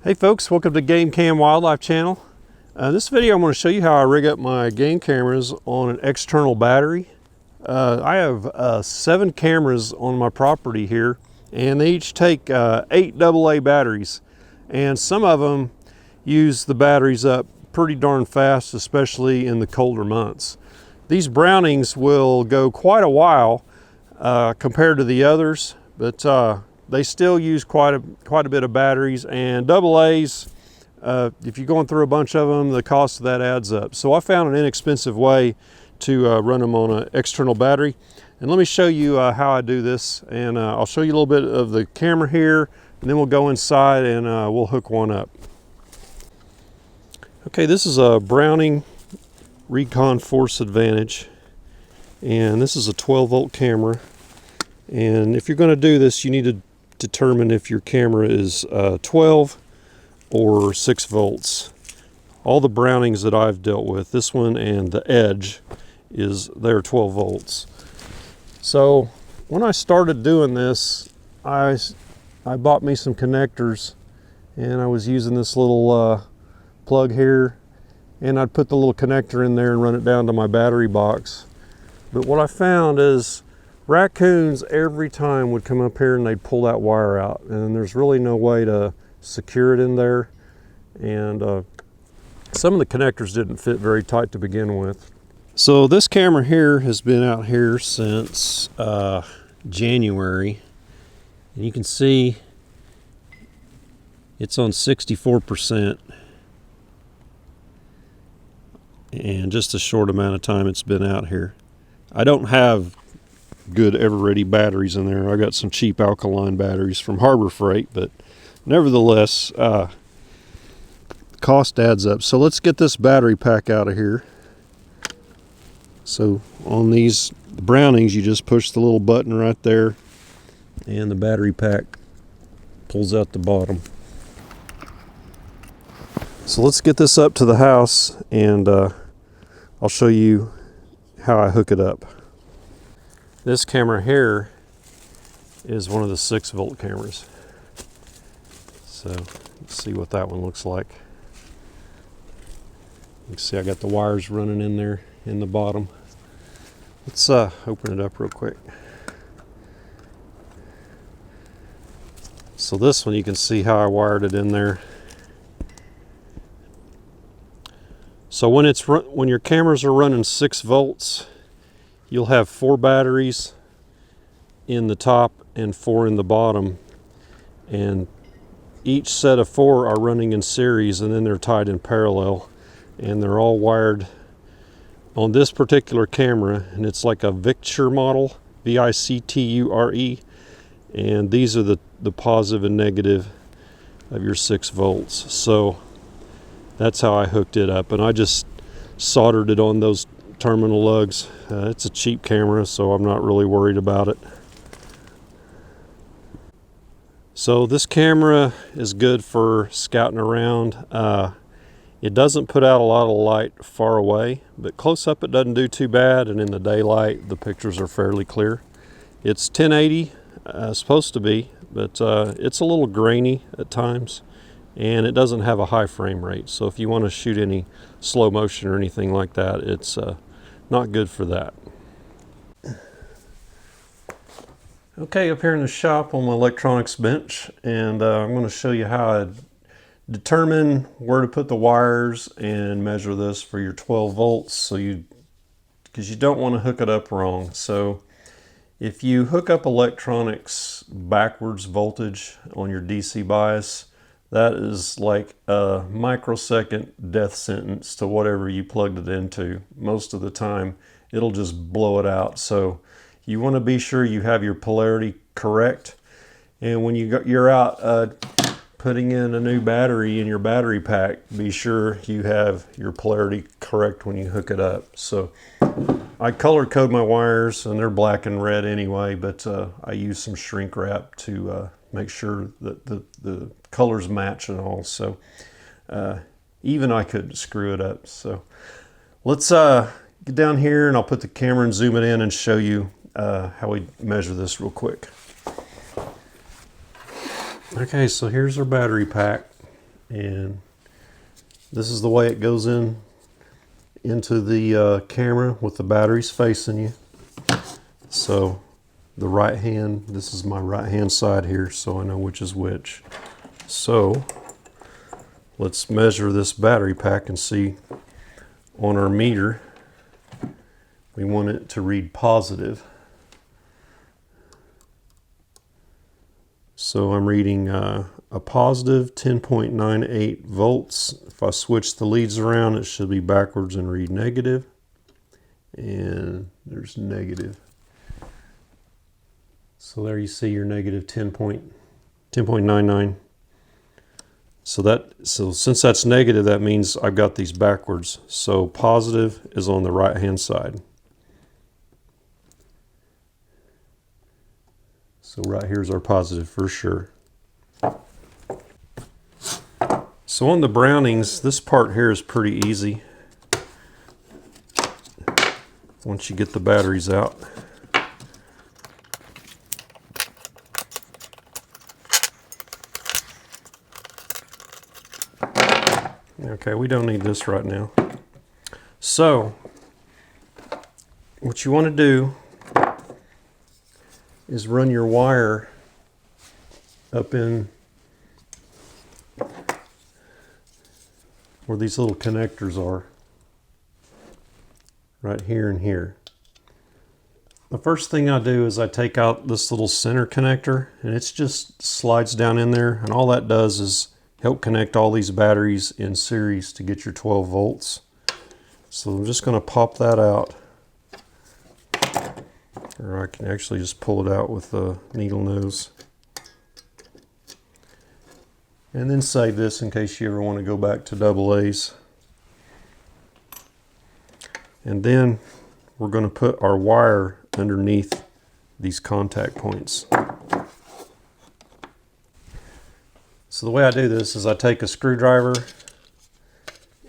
Hey folks, welcome to Game Cam Wildlife Channel. This video I'm going to show you how I rid up my game cameras on an external battery. I have 7 cameras on my property here, and they each take 8 AA batteries, and some of them use the batteries up pretty darn fast, especially in the colder months. These Brownings will go quite a while compared to the others, but they still use quite a bit of batteries, and AA's, if you're going through a bunch of them, the cost of that adds up. So I found an inexpensive way to run them on an external battery. And let me show you how I do this. And I'll show you a little bit of the camera here, and then we'll go inside and we'll hook one up. Okay, this is a Browning Recon Force Advantage. And this is a 12-volt camera. And if you're going to do this, you need to determine if your camera is 12 or 6 volts. All the Brownings that I've dealt with, this one and the Edge, they're 12 volts. So when I started doing this, I bought me some connectors, and I was using this little plug here, and I'd put the little connector in there and run it down to my battery box. But what I found is raccoons every time would come up here and they'd pull that wire out, and there's really no way to secure it in there, and some of the connectors didn't fit very tight to begin with. So this camera here has been out here since January, and you can see it's on 64%, and just a short amount of time it's been out here. I don't have good ever-ready batteries in there. I got some cheap alkaline batteries from Harbor Freight, but nevertheless, cost adds up. So let's get this battery pack out of here. So on these Brownings, you just push the little button right there, and the battery pack pulls out the bottom. So let's get this up to the house, and I'll show you how I hook it up. This camera here is one of the 6-volt cameras. So let's see what that one looks like. You can see I got the wires running in there in the bottom. Let's open it up real quick. So this one, you can see how I wired it in there. So when your cameras are running 6 volts, you'll have 4 batteries in the top and 4 in the bottom, and each set of 4 are running in series, and then they're tied in parallel, and they're all wired on this particular camera, and it's like a Victure model, V-I-C-T-U-R-E, and these are the positive and negative of your 6 volts. So that's how I hooked it up, and I just soldered it on those terminal lugs. It's a cheap camera, so I'm not really worried about it. So this camera is good for scouting around. It doesn't put out a lot of light far away, but close up it doesn't do too bad, and in the daylight the pictures are fairly clear. It's 1080 supposed to be, but it's a little grainy at times, and it doesn't have a high frame rate. So if you want to shoot any slow motion or anything like that, it's not good for that. Okay, up here in the shop on my electronics bench, and I'm going to show you how I determine where to put the wires and measure this for your 12 volts, because you don't want to hook it up wrong. So if you hook up electronics backwards voltage on your DC bias, that is like a microsecond death sentence to whatever you plugged it into. Most of the time, it'll just blow it out. So you want to be sure you have your polarity correct. And when you're out putting in a new battery in your battery pack, be sure you have your polarity correct when you hook it up. So I color code my wires, and they're black and red anyway, but I use some shrink wrap to make sure that the colors match and all. So even I couldn't screw it up. So let's get down here, and I'll put the camera and zoom it in and show you how we measure this real quick. Okay, so here's our battery pack, and this is the way it goes into the camera with the batteries facing you. So the right hand, this is my right hand side here, so I know which is which. So let's measure this battery pack and see on our meter. We want it to read positive. So I'm reading a positive 10.98 volts. If I switch the leads around, it should be backwards and read negative. And there's negative. So there you see your negative 10.99. So since that's negative, that means I've got these backwards. So positive is on the right hand side. So right here's our positive for sure. So on the Brownings, this part here is pretty easy once you get the batteries out. Okay, we don't need this right now. So what you want to do is run your wire up in where these little connectors are, right here and here. The first thing I do is I take out this little center connector, and it just slides down in there, and all that does is help connect all these batteries in series to get your 12 volts. So I'm just going to pop that out. Or I can actually just pull it out with the needle nose. And then save this in case you ever want to go back to AA's. And then we're going to put our wire underneath these contact points. So the way I do this is I take a screwdriver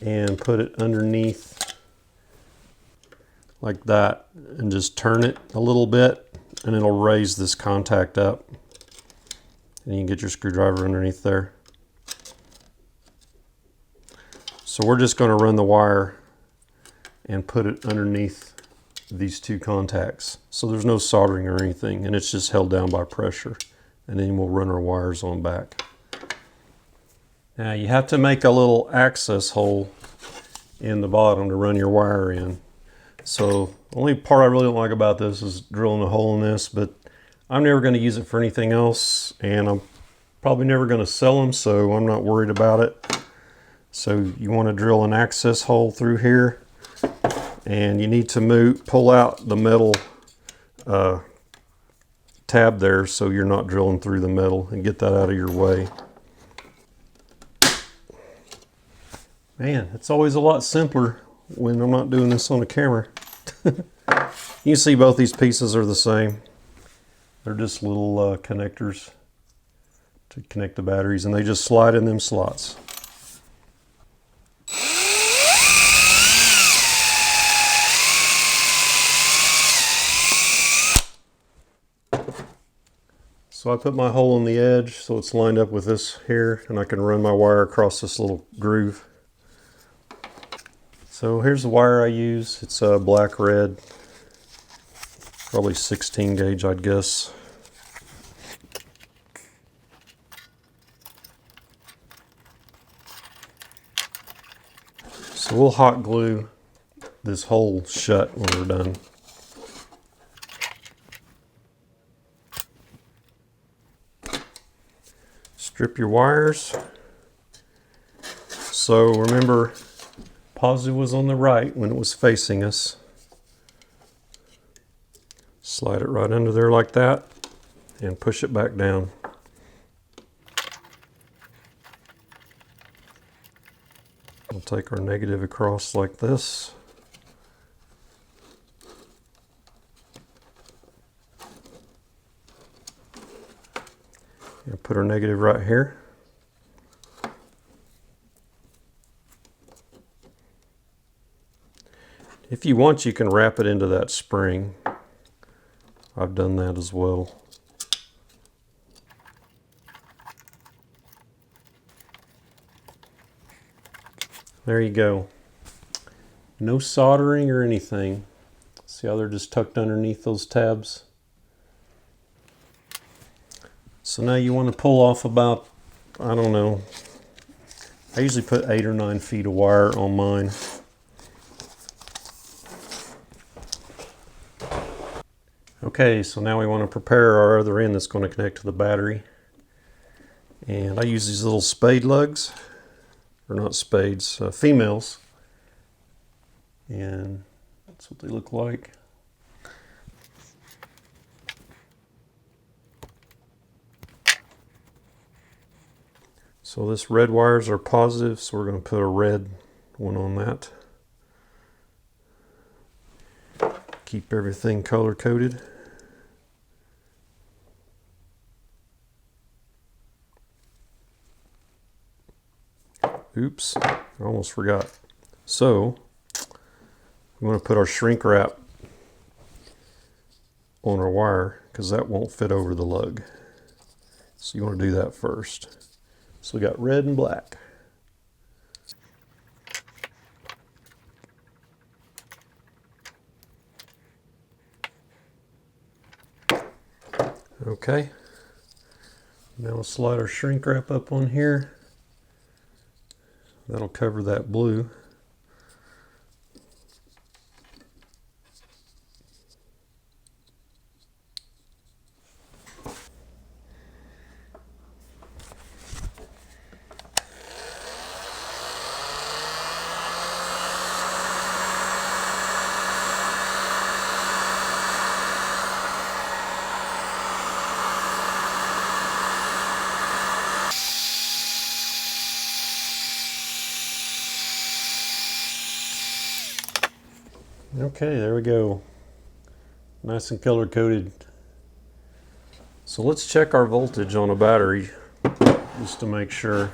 and put it underneath like that and just turn it a little bit, and it'll raise this contact up, and you can get your screwdriver underneath there. So we're just going to run the wire and put it underneath these two contacts, so there's no soldering or anything, and it's just held down by pressure, and then we'll run our wires on back. Now you have to make a little access hole in the bottom to run your wire in. So the only part I really don't like about this is drilling a hole in this, but I'm never going to use it for anything else, and I'm probably never going to sell them, so I'm not worried about it. So you want to drill an access hole through here, and you need to pull out the metal tab there so you're not drilling through the metal, and get that out of your way. Man, it's always a lot simpler when I'm not doing this on a camera. You can see both these pieces are the same. They're just little connectors to connect the batteries, and they just slide in them slots. So I put my hole on the edge so it's lined up with this here, and I can run my wire across this little groove. So here's the wire I use. It's black red, probably 16 gauge, I'd guess. So we'll hot glue this hole shut when we're done. Strip your wires. So remember, positive was on the right when it was facing us. Slide it right under there like that and push it back down. We'll take our negative across like this. And put our negative right here. If you want, you can wrap it into that spring. I've done that as well. There you go. No soldering or anything. See how they're just tucked underneath those tabs? So now you want to pull off about, I don't know, I usually put 8 or 9 feet of wire on mine. Okay, so now we want to prepare our other end that's going to connect to the battery. And I use these little spade lugs, or not spades, females. And that's what they look like. So this red wires are positive, so we're going to put a red one on that. Keep everything color coded. Oops, I almost forgot. So we want to put our shrink wrap on our wire because that won't fit over the lug. So you want to do that first. So we got red and black. Okay. Now we'll slide our shrink wrap up on here. That'll cover that blue. Okay, there we go. Nice and color coded. So let's check our voltage on a battery just to make sure.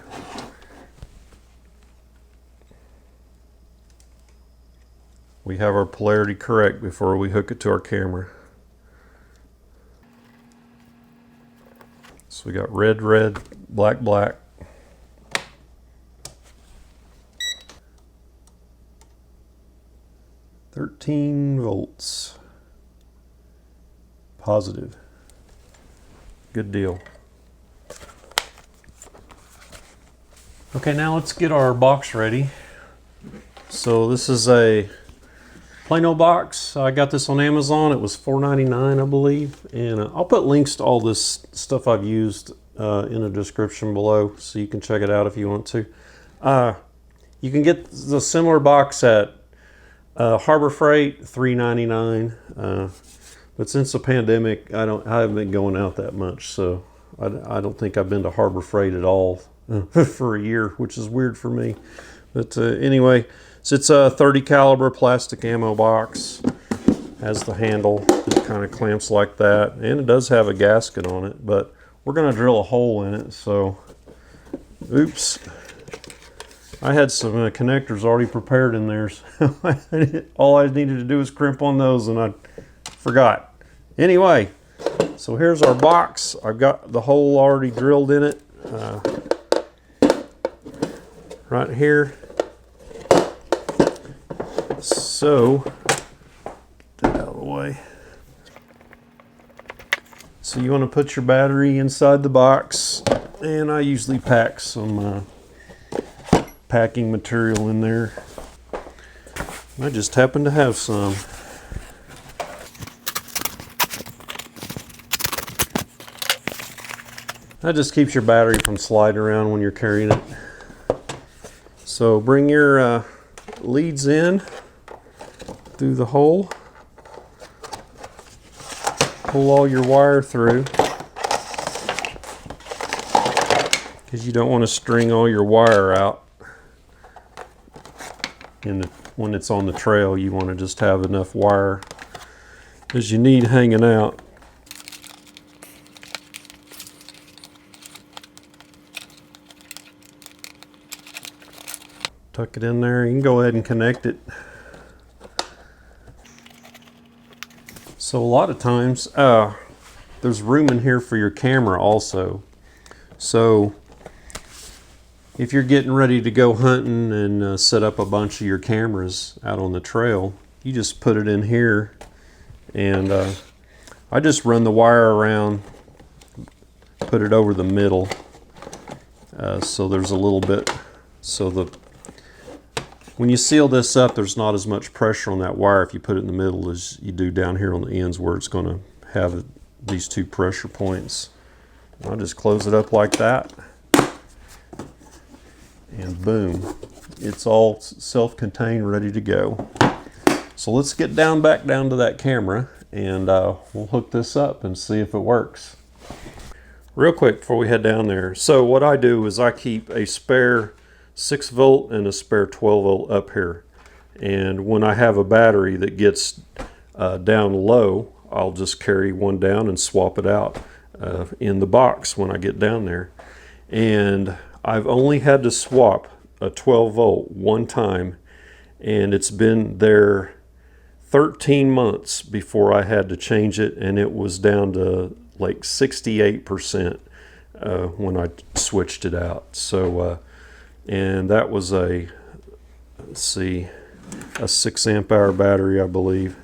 We have our polarity correct before we hook it to our camera. So we got red, red, black, black. $13 positive. Good deal. Okay, now let's get our box ready. So this is a plain old box. I got this on Amazon. It was $4.99, I believe. And I'll put links to all this stuff I've used in the description below, so you can check it out if you want to. You can get the similar box at Harbor Freight, $3.99. But since the pandemic, I haven't been going out that much, so I don't think I've been to Harbor Freight at all for a year, which is weird for me. But anyway, so it's a 30 caliber plastic ammo box. Has the handle, it kind of clamps like that, and it does have a gasket on it, but we're going to drill a hole in it. So, oops. I had some connectors already prepared in there, so all I needed to do was crimp on those, and I forgot. Anyway, so here's our box. I've got the hole already drilled in it. Right here. So, get that out of the way. So you want to put your battery inside the box, and I usually pack some packing material in there. I just happen to have some. That just keeps your battery from sliding around when you're carrying it. So bring your leads in through the hole. Pull all your wire through, because you don't want to string all your wire out. When it's on the trail, you want to just have enough wire as you need hanging out. Tuck it in there. You can go ahead and connect it. So a lot of times there's room in here for your camera also. So if you're getting ready to go hunting and set up a bunch of your cameras out on the trail, you just put it in here, and I just run the wire around, put it over the middle, so there's a little bit, so when you seal this up, there's not as much pressure on that wire if you put it in the middle as you do down here on the ends where it's going to have these two pressure points. I'll just close it up like that, and boom, it's all self-contained, ready to go. So let's get back down to that camera, and we'll hook this up and see if it works. Real quick before we head down there, so what I do is I keep a spare 6 volt and a spare 12 volt up here, and when I have a battery that gets down low, I'll just carry one down and swap it out in the box when I get down there. And I've only had to swap a 12 volt one time, and it's been there 13 months before I had to change it, and it was down to like 68% when I switched it out. So and that was a, let's see, a 6 amp hour battery, I believe,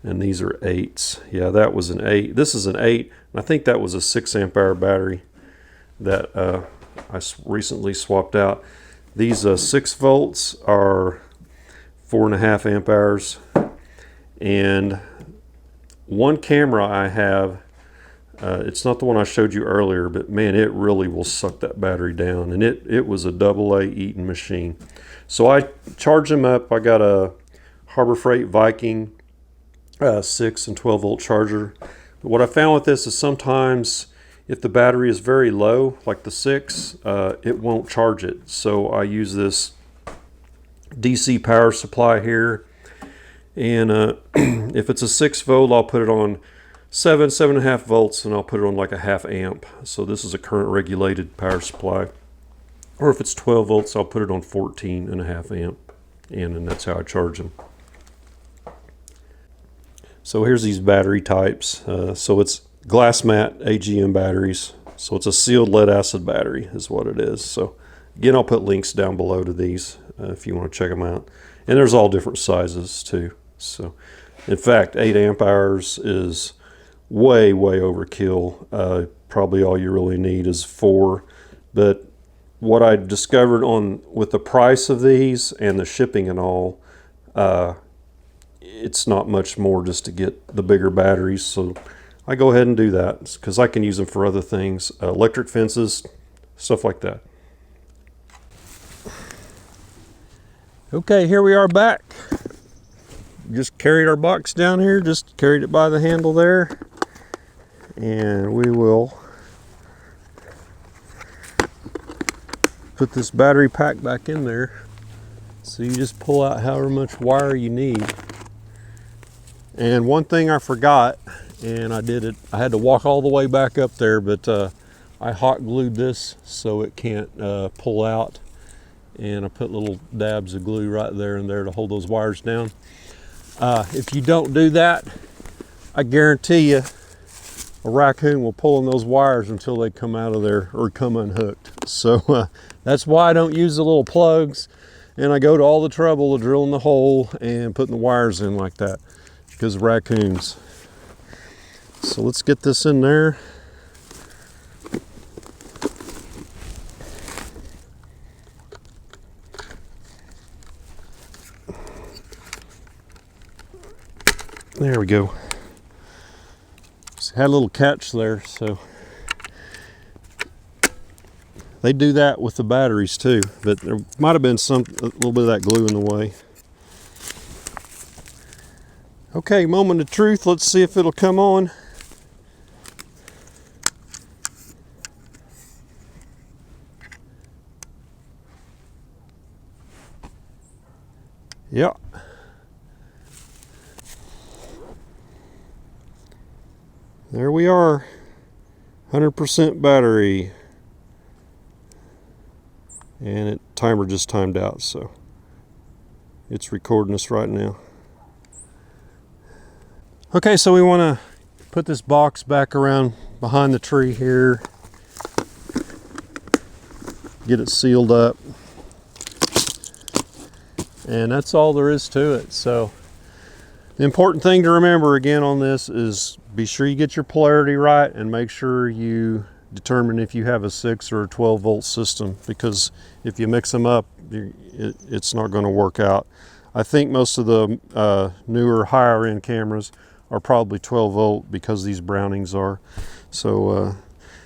and these are 8s. Yeah, that was an 8. This is an 8, and I think that was a 6 amp hour battery that I recently swapped out. These 6 volts are 4.5 amp hours, and one camera I have, it's not the one I showed you earlier, but man, it really will suck that battery down, and it was a AA Eaton machine. So I charge them up. I got a Harbor Freight Viking 6 and 12 volt charger. But what I found with this is sometimes if the battery is very low, like the 6, it won't charge it. So I use this DC power supply here, and if it's a 6 volt, I'll put it on 7.5 volts, and I'll put it on like a 0.5 amp. So this is a current regulated power supply. Or if it's 12 volts, I'll put it on 14.5 amp, and that's how I charge them. So here's these battery types. So it's glass mat AGM batteries. So it's a sealed lead acid battery is what it is. So again, I'll put links down below to these if you want to check them out. And there's all different sizes too. So in fact, 8 amp hours is way overkill. Probably all you really need is 4. But what I discovered with the price of these and the shipping and all, it's not much more just to get the bigger batteries. So I go ahead and do that because I can use them for other things, electric fences, stuff like that. Okay, here we are back. Just carried our box down here, just carried it by the handle there, and we will put this battery pack back in there. So you just pull out however much wire you need. And one thing I forgot, and I did it, I had to walk all the way back up there, but I hot glued this so it can't pull out, and I put little dabs of glue right there and there to hold those wires down. If you don't do that, I guarantee you a raccoon will pull on those wires until they come out of there or come unhooked. So that's why I don't use the little plugs, and I go to all the trouble of drilling the hole and putting the wires in like that because of raccoons. So let's get this in there. There we go. Had a little catch there, so they do that with the batteries too, but there might have been a little bit of that glue in the way. Okay, moment of truth. Let's see if it'll come on. Yeah. There we are, 100% battery, and it timer just timed out, so it's recording us right now. Okay, so we want to put this box back around behind the tree here. get it sealed up. And that's all there is to it. So the important thing to remember again on this is be sure you get your polarity right and make sure you determine if you have a 6 or a 12 volt system, because if you mix them up, it's not going to work out. I think most of the newer higher end cameras are probably 12 volt because these Brownings are. So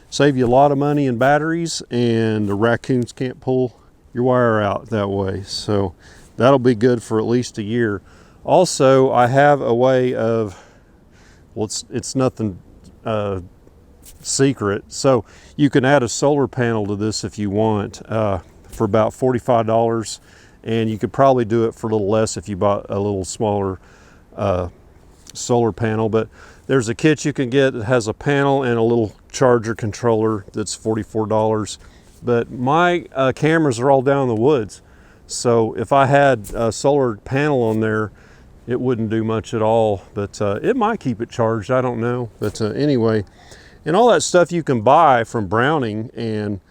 save you a lot of money in batteries, and the raccoons can't pull your wire out that way. So that'll be good for at least a year. Also, I have a way of, well, it's nothing secret. So you can add a solar panel to this if you want for about $45, and you could probably do it for a little less if you bought a little smaller solar panel. But there's a kit you can get that has a panel and a little charger controller that's $44. But my cameras are all down in the woods, so if I had a solar panel on there, it wouldn't do much at all, but it might keep it charged, I don't know. But anyway, and all that stuff you can buy from Browning and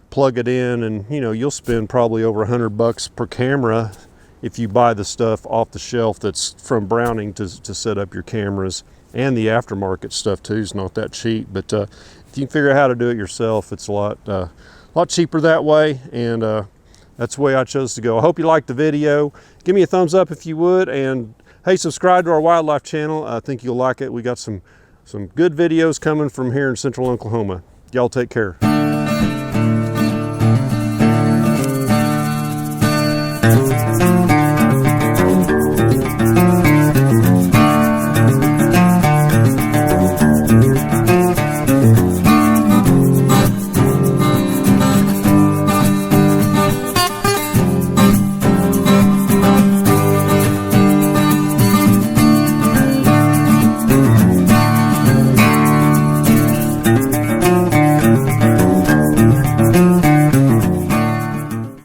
plug it in, and you know, you'll spend probably over $100 per camera if you buy the stuff off the shelf that's from Browning to set up your cameras. And the aftermarket stuff too is not that cheap, but if you can figure out how to do it yourself, it's a lot cheaper that way, and that's the way I chose to go. I hope you liked the video. Give me a thumbs up if you would, and hey, subscribe to our wildlife channel. I think you'll like it. We got some good videos coming from here in central Oklahoma. Y'all take care.